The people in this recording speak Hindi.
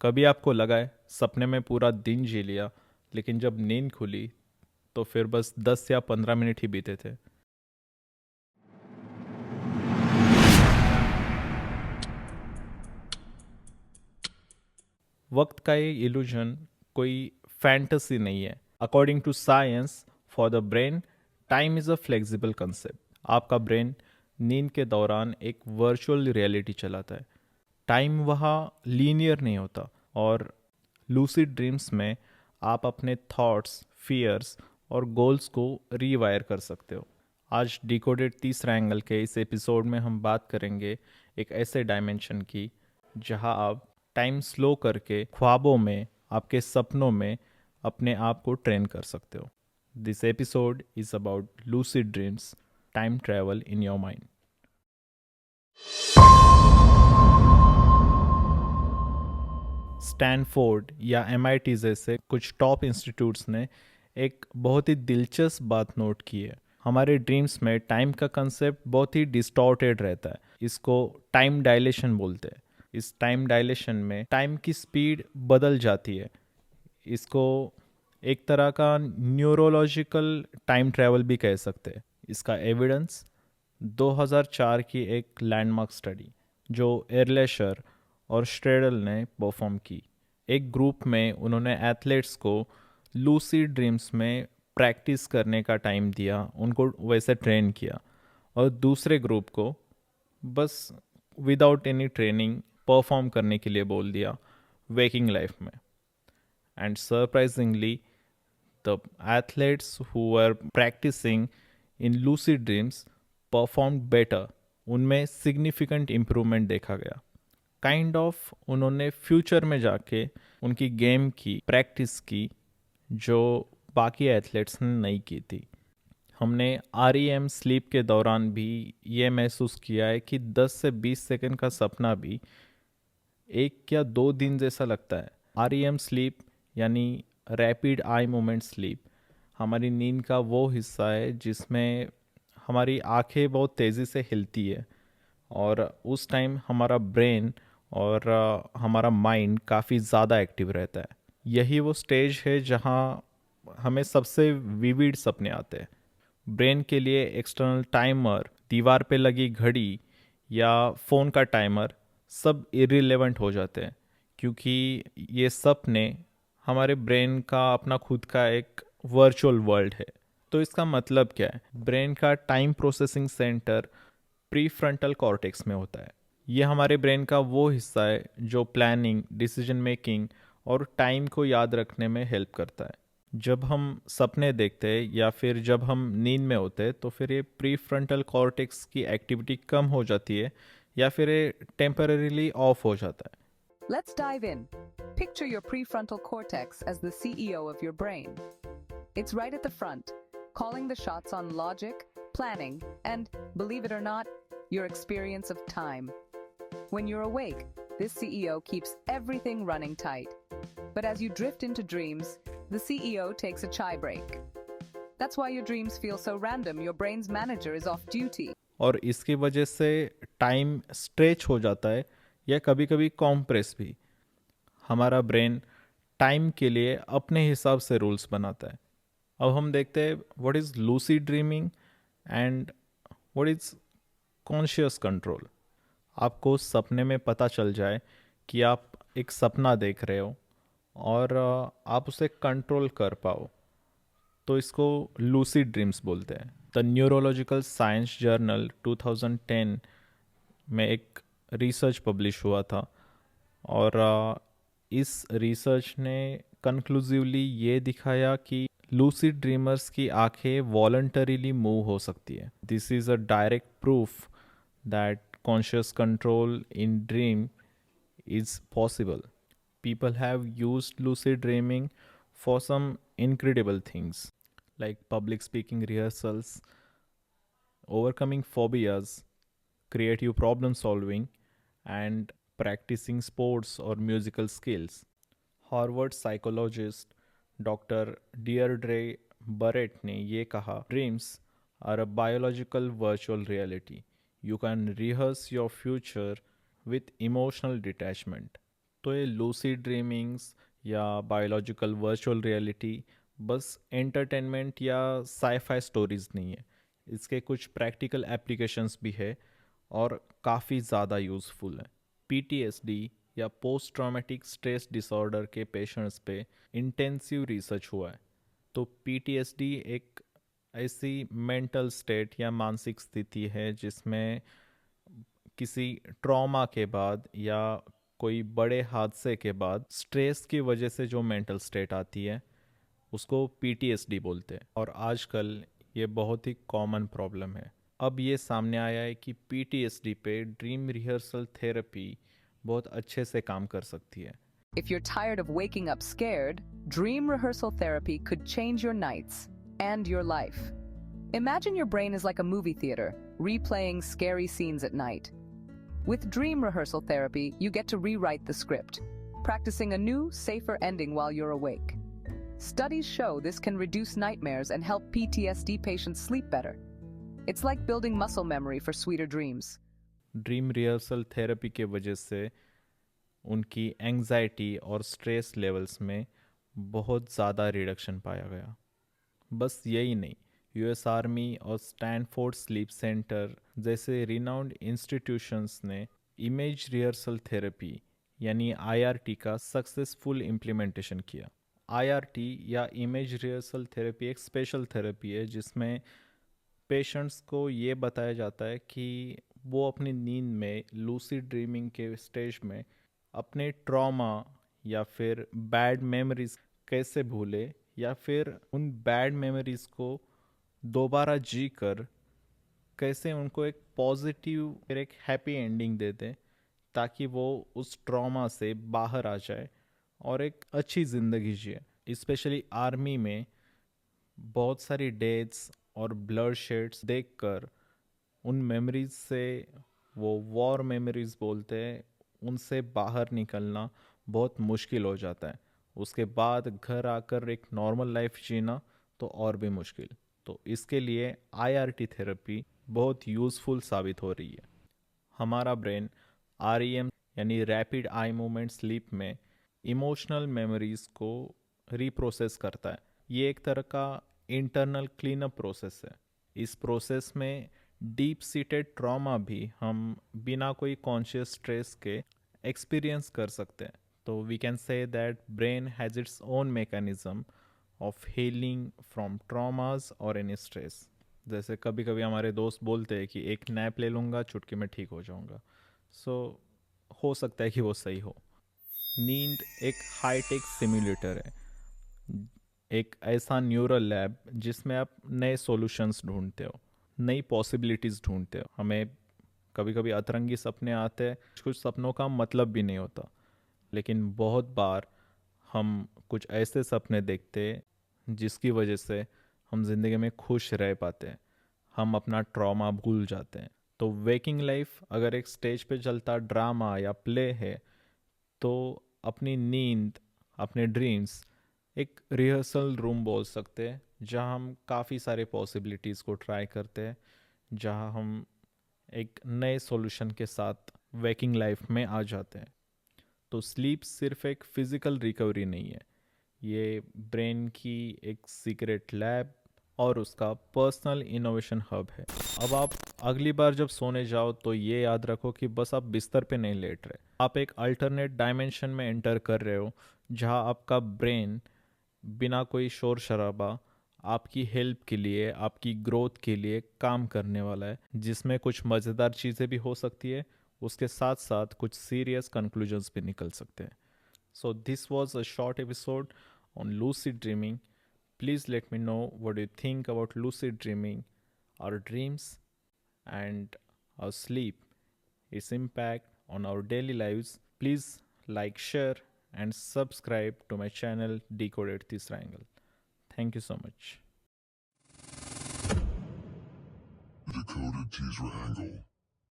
कभी आपको लगा है सपने में पूरा दिन जी लिया, लेकिन जब नींद खुली तो फिर बस 10 या 15 मिनट ही बीते थे। वक्त का ये इल्यूजन कोई फैंटेसी नहीं है। According to science, for the brain time is a flexible concept. आपका ब्रेन नींद के दौरान एक वर्चुअल रियलिटी चलाता है। टाइम वहाँ लीनियर नहीं होता। और लूसिड ड्रीम्स में आप अपने थॉट्स, फियर्स और गोल्स को रीवायर कर सकते हो। आज डिकोडेड तीसरा एंगल के इस एपिसोड में हम बात करेंगे एक ऐसे डायमेंशन की जहां आप टाइम स्लो करके ख्वाबों में, आपके सपनों में अपने आप को ट्रेन कर सकते हो। This episode is about lucid dreams, time travel in your mind. Stanford या MIT जैसे कुछ टॉप इंस्टीट्यूट्स ने एक बहुत ही दिलचस्प बात नोट की है। हमारे ड्रीम्स में टाइम का कंसेप्ट बहुत ही डिस्टॉर्टेड रहता है। इसको टाइम डायलेशन बोलते हैं। इस टाइम डायलेशन में टाइम की स्पीड बदल जाती है। इसको एक तरह का न्यूरोलॉजिकल टाइम ट्रैवल भी कह सकते हैं। इसका एविडेंस 2004 की एक लैंडमार्क स्टडी जो एरलेशर और स्ट्रेडल ने परफॉर्म की। एक ग्रुप में उन्होंने एथलीट्स को लूसिड ड्रीम्स में प्रैक्टिस करने का टाइम दिया, उनको वैसे ट्रेन किया, और दूसरे ग्रुप को बस विदाउट एनी ट्रेनिंग परफॉर्म करने के लिए बोल दिया वेकिंग लाइफ में। And surprisingly, the athletes who were practicing in lucid dreams performed better. उनमें significant improvement देखा गया। काइंड ऑफ उन्होंने फ्यूचर में जाके उनकी गेम की प्रैक्टिस की जो बाकी एथलीट्स ने नहीं की थी। हमने REM स्लीप के दौरान भी ये महसूस किया है कि 10 से 20 सेकंड का सपना भी 1 या 2 दिन जैसा लगता है। REM स्लीप यानी रैपिड आई मूवमेंट स्लीप हमारी नींद का वो हिस्सा है जिसमें हमारी आंखें बहुत तेज़ी से हिलती है, और उस टाइम हमारा ब्रेन और हमारा माइंड काफ़ी ज़्यादा एक्टिव रहता है। यही वो स्टेज है जहाँ हमें सबसे विविड सपने आते हैं। ब्रेन के लिए एक्सटर्नल टाइमर, दीवार पे लगी घड़ी या फ़ोन का टाइमर सब इरिलेवेंट हो जाते हैं, क्योंकि ये सपने हमारे ब्रेन का अपना खुद का एक वर्चुअल वर्ल्ड है। तो इसका मतलब क्या है? ब्रेन का time processing centre prefrontal cortex में होता है। ये हमारे ब्रेन का वो हिस्सा है जो प्लानिंग, डिसीजन मेकिंग और टाइम को याद रखने में हेल्प करता है। जब हम सपने देखते हैं या फिर जब हम नींद में होते हैं तो फिर ये प्रीफ्रंटल कॉर्टेक्स की एक्टिविटी कम हो जाती है या फिर ये टेम्पररीली ऑफ हो जाता है। Let's dive in. Picture your prefrontal cortex as the CEO of your brain. It's right at the front, calling the shots on logic, planning, and, believe it or not, your experience of time. When you're awake, this CEO keeps everything running tight. But as you drift into dreams, the CEO takes a chai break. That's why your dreams feel so random. Your brain's manager is off duty. और इसकी वजह से टाइम स्ट्रेच हो जाता है या कभी कभी कॉम्प्रेस भी। हमारा ब्रेन टाइम के लिए अपने हिसाब से रूल्स बनाता है। अब हम देखते हैं what is lucid dreaming and what is conscious control. आपको सपने में पता चल जाए कि आप एक सपना देख रहे हो और आप उसे कंट्रोल कर पाओ, तो इसको लूसिड ड्रीम्स बोलते हैं। द न्यूरोलॉजिकल साइंस जर्नल 2010 में एक रिसर्च पब्लिश हुआ था, और इस रिसर्च ने कंक्लूसिवली ये दिखाया कि लूसिड ड्रीमर्स की आंखें वॉलंटरीली मूव हो सकती है। This is a direct proof that conscious control in dream is possible. People have used lucid dreaming for some incredible things like public speaking rehearsals, overcoming phobias, creative problem solving, and practicing sports or musical skills. Harvard psychologist Dr. Deirdre Barrett ने ये कहा, dreams are a biological virtual reality. You can rehearse your future with emotional detachment. तो ये लूसिड ड्रीमिंग्स या बायोलॉजिकल वर्चुअल रियलिटी बस एंटरटेनमेंट या साईफाई स्टोरीज नहीं है, इसके कुछ प्रैक्टिकल एप्लीकेशंस भी है और काफ़ी ज़्यादा यूज़फुल है। पीटीएसडी या पोस्ट ट्रॉमेटिक स्ट्रेस डिसऑर्डर के पेशेंट्स पे इंटेंसिव रिसर्च हुआ है। तो पीटीएसडी एक ऐसी मेंटल स्टेट या मानसिक स्थिति है जिसमें किसी ट्रॉमा के बाद या कोई बड़े हादसे के बाद स्ट्रेस की वजह से जो मेंटल स्टेट आती है उसको पीटीएसडी बोलते हैं। और आजकल ये बहुत ही कॉमन प्रॉब्लम है। अब ये सामने आया है कि पीटीएसडी पे ड्रीम रिहर्सल थेरेपी बहुत अच्छे से काम कर सकती है। If you're tired of waking up scared, dream rehearsal therapy could change your nights and your life. Imagine your brain is like a movie theater, replaying scary scenes at night. With dream rehearsal therapy, you get to rewrite the script, practicing a new, safer ending while you're awake. Studies show this can reduce nightmares and help PTSD patients sleep better. It's like building muscle memory for sweeter dreams. Dream rehearsal therapy के वजह से उनकी एंग्जाइटी और स्ट्रेस लेवल्स में बहुत ज़्यादा रिडक्शन पाया गया। बस यही नहीं, यूएस आर्मी और स्टैनफोर्ड स्लीप सेंटर जैसे रिनाउंड इंस्टीट्यूशंस ने इमेज रिहर्सल थेरेपी यानी आईआरटी का सक्सेसफुल इम्प्लीमेंटेशन किया। आईआरटी या इमेज रिहर्सल थेरेपी एक स्पेशल थेरेपी है जिसमें पेशेंट्स को ये बताया जाता है कि वो अपनी नींद में लूसिड ड्रीमिंग के स्टेज में अपने ट्रॉमा या फिर बैड मेमोरीज कैसे भूले या फिर उन बैड मेमोरीज को दोबारा जी कर कैसे उनको एक पॉजिटिव फिर एक हैप्पी एंडिंग दे दें ताकि वो उस ट्रॉमा से बाहर आ जाए और एक अच्छी ज़िंदगी जिए। स्पेशली आर्मी में बहुत सारी डेथ्स और ब्लड शेड्स देखकर उन मेमोरीज से, वो वॉर मेमोरीज बोलते हैं, उनसे बाहर निकलना बहुत मुश्किल हो जाता है। उसके बाद घर आकर एक नॉर्मल लाइफ जीना तो और भी मुश्किल। तो इसके लिए आईआरटी थेरेपी बहुत यूज़फुल साबित हो रही है। हमारा ब्रेन आरईएम यानी रैपिड आई मूवमेंट स्लीप में इमोशनल मेमोरीज को रीप्रोसेस करता है। ये एक तरह का इंटरनल क्लीनअप प्रोसेस है। इस प्रोसेस में डीप सीटेड ट्रॉमा भी हम बिना कोई कॉन्शियस स्ट्रेस के एक्सपीरियंस कर सकते हैं। तो we can say that brain has its own mechanism of healing from traumas और एनी स्ट्रेस। जैसे कभी कभी हमारे दोस्त बोलते हैं कि एक नैप ले लूँगा, चुटकी में ठीक हो जाऊँगा। सो हो सकता है कि वो सही हो। नींद एक हाईटेक सिम्युलेटर है, एक ऐसा न्यूरल लैब जिसमें आप नए सॉल्यूशंस ढूंढते हो, नई पॉसिबिलिटीज़ ढूंढते हो। हमें कभी कभी अतरंगी सपने आते हैं, कुछ सपनों का मतलब भी नहीं होता, लेकिन बहुत बार हम कुछ ऐसे सपने देखते हैं जिसकी वजह से हम जिंदगी में खुश रह पाते हैं, हम अपना ट्रॉमा भूल जाते हैं। तो वेकिंग लाइफ अगर एक स्टेज पे चलता ड्रामा या प्ले है तो अपनी नींद, अपने ड्रीम्स एक रिहर्सल रूम बोल सकते हैं जहां हम काफ़ी सारे पॉसिबिलिटीज़ को ट्राई करते हैं, जहां हम एक नए सॉल्यूशन के साथ वेकिंग लाइफ में आ जाते हैं। तो स्लीप सिर्फ एक फिज़िकल रिकवरी नहीं है, ये ब्रेन की एक सीक्रेट लैब और उसका पर्सनल इनोवेशन हब है। अब आप अगली बार जब सोने जाओ तो ये याद रखो कि बस आप बिस्तर पे नहीं लेट रहे, आप एक अल्टरनेट डायमेंशन में एंटर कर रहे हो जहां आपका ब्रेन बिना कोई शोर शराबा आपकी हेल्प के लिए, आपकी ग्रोथ के लिए काम करने वाला है, जिसमें कुछ मज़ेदार चीज़ें भी हो सकती है, उसके साथ साथ कुछ सीरियस कंक्लूजन्स भी निकल सकते हैं। So this was a short episode on lucid dreaming. Please let me know what you think about lucid dreaming, our dreams, and our sleep, its impact on our daily lives. Please like, share, and subscribe to my channel Decoded Tisra Angle. Thank you so much. Decoded Tisra Angle.